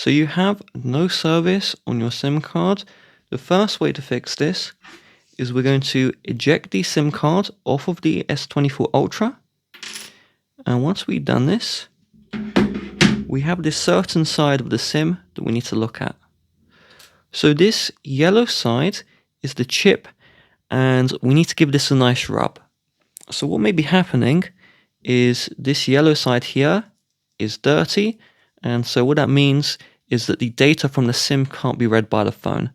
So you have no service on your SIM card. The first way to fix this is we're going to eject the SIM card off of the S24 Ultra. And once we've done this, we have this certain side of the SIM that we need to look at. So this yellow side is the chip, and we need to give this a nice rub. So what may be happening is this yellow side here is dirty, and so what that means is that the data from the SIM can't be read by the phone.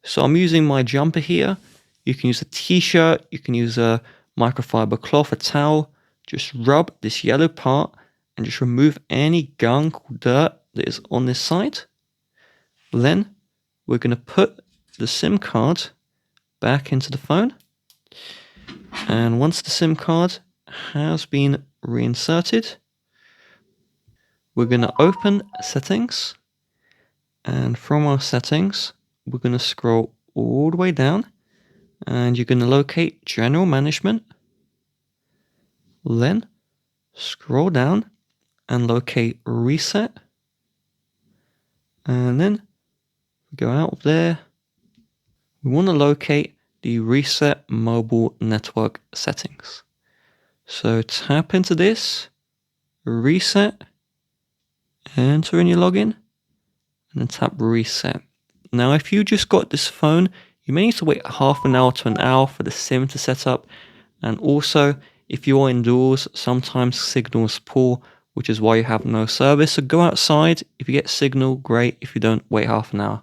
So I'm using my jumper here. You can use a t-shirt, you can use a microfiber cloth, a towel. Just rub this yellow part and just remove any gunk or dirt that is on this side. Then we're going to put the SIM card back into the phone. And once the SIM card has been reinserted, we're going to open settings. And from our settings, we're going to scroll all the way down. And you're going to locate General Management. Then scroll down and locate Reset. And then go out of there. We want to locate the Reset Mobile Network settings. So tap into this, reset, enter in your login, and then tap reset. Now, if you just got this phone, you may need to wait half an hour to an hour for the SIM to set up. And also, if you are indoors, sometimes signal is poor, which is why you have no service. So go outside. If you get signal, great. If you don't, wait half an hour.